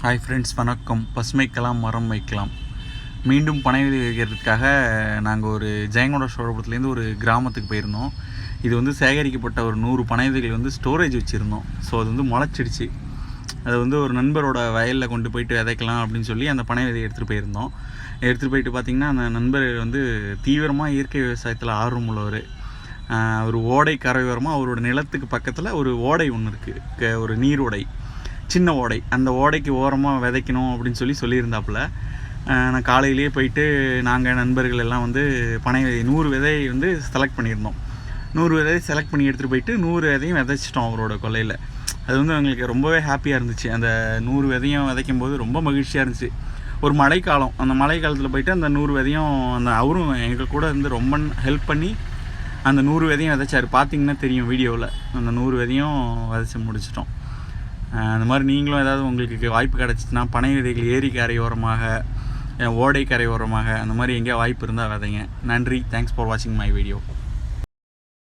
Hi friends, வணக்கம். பசுமைக்கலாம் மரம் வைக்கலாம். மீண்டும் பனை விதை வைக்கிறதுக்காக நாங்கள் ஒரு ஜெயங்கொண்ட சோழபுரத்துலேருந்து ஒரு கிராமத்துக்கு போயிருந்தோம். இது வந்து சேகரிக்கப்பட்ட ஒரு 100 பனை விதைகள் ஸ்டோரேஜ் வச்சுருந்தோம். ஸோ அது முளைச்சிடுச்சு. அது ஒரு நண்பரோட வயலில் கொண்டு போயிட்டு விதைக்கலாம் அப்படின்னு சொல்லி அந்த பனை விதையை எடுத்துகிட்டு போயிருந்தோம். எடுத்துகிட்டு போயிட்டு பார்த்திங்கன்னா, அந்த நண்பர் தீவிரமாக இயற்கை விவசாயத்தில் ஆர்வம் உள்ளவர். ஒரு ஓடை கரையோரமாக அவரோட நிலத்துக்கு பக்கத்தில் ஒரு ஓடை ஒன்று இருக்குது, ஒரு நீரோடை, சின்ன ஓடை. அந்த ஓடைக்கு ஓரமாக விதைக்கணும் அப்படின்னு சொல்லியிருந்தாப்புல. நான் காலையிலேயே போயிட்டு நாங்கள் நண்பர்கள் எல்லாம் பனை விதை 100 விதையை செலக்ட் பண்ணியிருந்தோம். 100 விதையை செலக்ட் பண்ணி எடுத்துகிட்டு போயிட்டு 100 விதையும் விதைச்சிட்டோம் அவரோட கொல்லையில். அது எங்களுக்கு ரொம்பவே ஹாப்பியாக இருந்துச்சு. அந்த 100 விதையும் விதைக்கும் போது ரொம்ப மகிழ்ச்சியாக இருந்துச்சு. ஒரு மழைக்காலம், அந்த மழைக்காலத்தில் போயிட்டு அந்த 100 விதையும் அவரும் எங்கள் கூட ரொம்ப ஹெல்ப் பண்ணி அந்த 100 விதையும் விதைச்சார். பார்த்திங்கன்னா தெரியும் வீடியோவில். அந்த 100 விதையும் விதைச்சி முடிச்சிட்டோம். அந்த மாதிரி நீங்களும் ஏதாவது உங்களுக்கு வாய்ப்பு கிடச்சிச்சின்னா பனை விதைகள் ஏரி கரையோரமாக, ஓடை கரையோரமாக அந்த மாதிரி எங்கேயா வாய்ப்பு இருந்தால் விதைங்க. நன்றி. தேங்க்ஸ் ஃபார் வாட்சிங் மை வீடியோ.